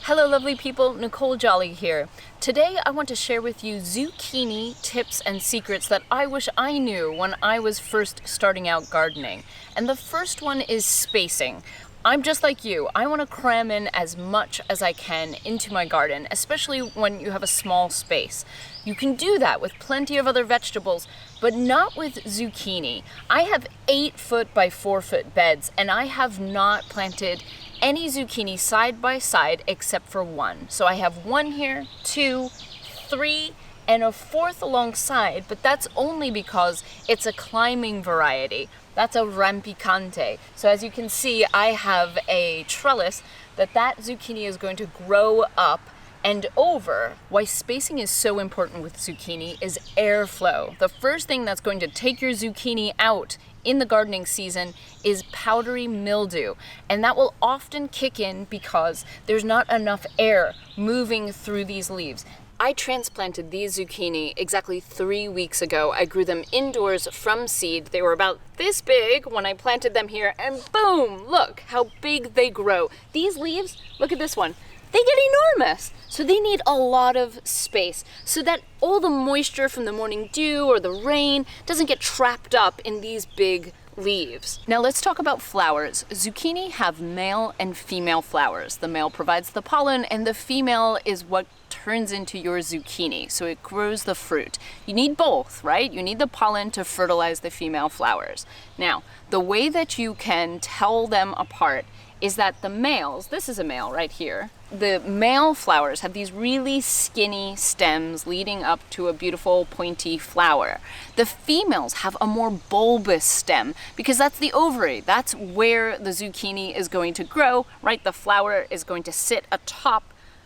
Hello lovely people, Nicole Jolly here. Today I want to share with you zucchini tips and secrets that I wish I knew when I was first starting out gardening. And the first one is spacing. I'm just like you. I want to cram in as much as I can into my garden, especially when you have a small space. You can do that with plenty of other vegetables, but not with zucchini. I have 8-foot by 4-foot beds, and I have not planted any zucchini side by side except for one. So I have one here, 2, 3, and a fourth alongside, but that's only because it's a climbing variety. That's a rampicante. So as you can see, I have a trellis that zucchini is going to grow up and over. Why spacing is so important with zucchini is airflow. The first thing that's going to take your zucchini out in the gardening season is powdery mildew, and that will often kick in because there's not enough air moving through these leaves. I transplanted these zucchini exactly 3 weeks ago. I grew them indoors from seed. They were about this big when I planted them here, and boom, look how big they grow. These leaves, look at this one, they get enormous. So they need a lot of space so that all the moisture from the morning dew or the rain doesn't get trapped up in these big leaves. Now let's talk about flowers. Zucchini have male and female flowers. The male provides the pollen and the female is what turns into your zucchini, so it grows the fruit. You need both, right? You need the pollen to fertilize the female flowers. Now, the way that you can tell them apart is that the males, this is a male right here, the male flowers have these really skinny stems leading up to a beautiful pointy flower. The females have a more bulbous stem because that's the ovary. That's where the zucchini is going to grow, right? The flower is going to sit atop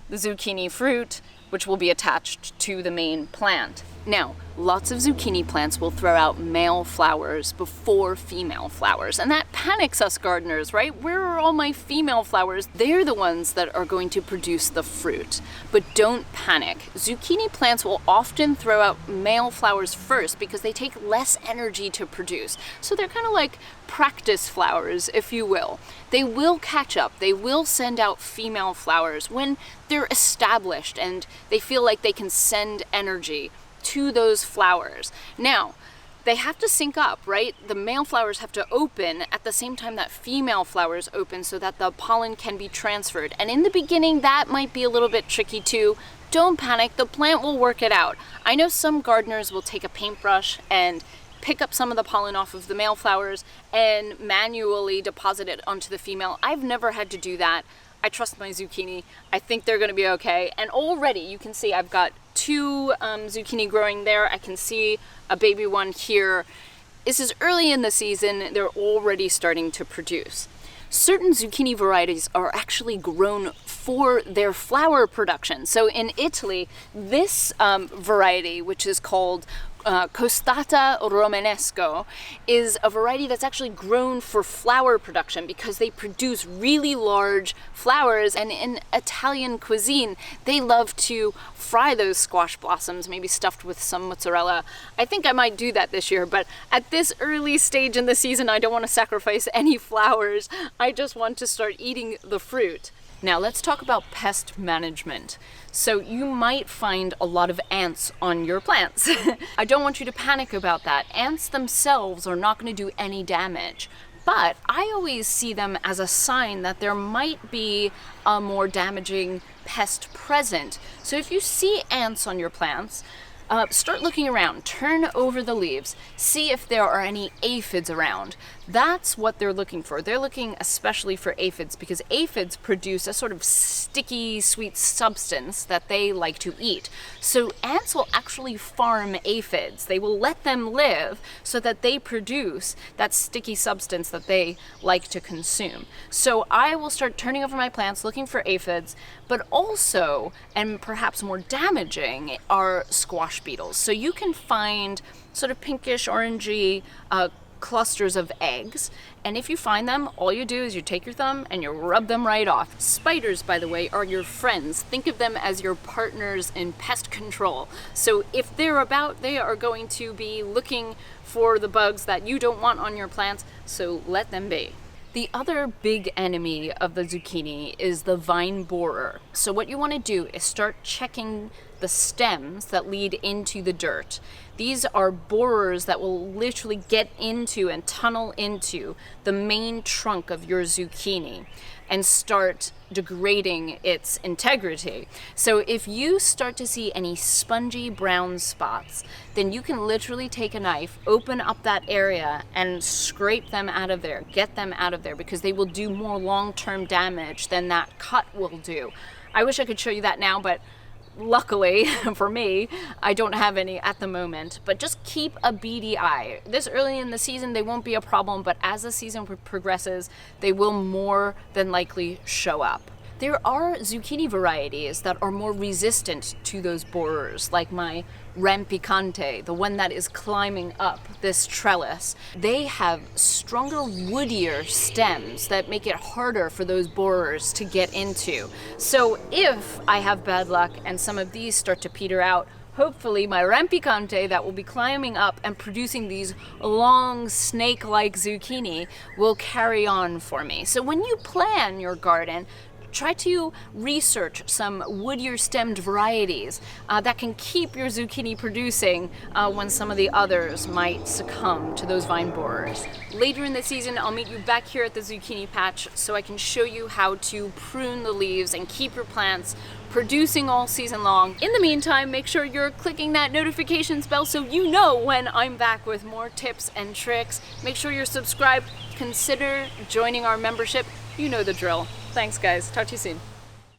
the zucchini fruit, which will be attached to the main plant. Now, lots of zucchini plants will throw out male flowers before female flowers, and that panics us gardeners, right? Where are all my female flowers? They're the ones that are going to produce the fruit. But don't panic. Zucchini plants will often throw out male flowers first because they take less energy to produce. So they're kind of like practice flowers, if you will. They will catch up. They will send out female flowers when they're established and they feel like they can send energy to those flowers. Now, they have to sync up, right? The male flowers have to open at the same time that female flowers open so that the pollen can be transferred. And in the beginning, that might be a little bit tricky too. Don't panic, the plant will work it out. I know some gardeners will take a paintbrush and pick up some of the pollen off of the male flowers and manually deposit it onto the female. I've never had to do that. I trust my zucchini. I think they're gonna be okay. And already you can see I've got 2 zucchini growing there. I can see a baby one here. This is early in the season. They're already starting to produce. Certain zucchini varieties are actually grown for their flower production. So in Italy, this variety, which is called Costata romanesco, is a variety that's actually grown for flower production because they produce really large flowers, and in Italian cuisine they love to fry those squash blossoms, maybe stuffed with some mozzarella. I think I might do that this year, but at this early stage in the season I don't want to sacrifice any flowers. I just want to start eating the fruit. Now let's talk about pest management. So you might find a lot of ants on your plants. I don't want you to panic about that. Ants themselves are not going to do any damage, but I always see them as a sign that there might be a more damaging pest present. So if you see ants on your plants, start looking around, turn over the leaves, see if there are any aphids around. That's what they're looking for. They're looking especially for aphids because aphids produce a sort of sticky, sweet substance that they like to eat. So ants will actually farm aphids. They will let them live so that they produce that sticky substance that they like to consume. So I will start turning over my plants looking for aphids, but also, and perhaps more damaging, are squash beetles. So you can find sort of pinkish, orangey clusters of eggs, and if you find them, all you do is you take your thumb and you rub them right off. Spiders, by the way, are your friends. Think of them as your partners in pest control. So if they're about, they are going to be looking for the bugs that you don't want on your plants, so let them be. The other big enemy of the zucchini is the vine borer. So what you want to do is start checking the stems that lead into the dirt. These are borers that will literally get into and tunnel into the main trunk of your zucchini and start degrading its integrity. So if you start to see any spongy brown spots, then you can literally take a knife, open up that area and scrape them out of there, get them out of there, because they will do more long-term damage than that cut will do. I wish I could show you that now, but luckily for me, I don't have any at the moment, but just keep a beady eye. This early in the season, they won't be a problem, but as the season progresses, they will more than likely show up. There are zucchini varieties that are more resistant to those borers, like my rampicante, the one that is climbing up this trellis. They have stronger, woodier stems that make it harder for those borers to get into. So if I have bad luck and some of these start to peter out, hopefully my rampicante that will be climbing up and producing these long snake-like zucchini will carry on for me. So when you plan your garden, try to research some woodier stemmed varieties that can keep your zucchini producing when some of the others might succumb to those vine borers. Later in the season, I'll meet you back here at the zucchini patch so I can show you how to prune the leaves and keep your plants producing all season long. In the meantime, make sure you're clicking that notifications bell so you know when I'm back with more tips and tricks. Make sure you're subscribed. Consider joining our membership. You know the drill. Thanks, guys. Talk to you soon.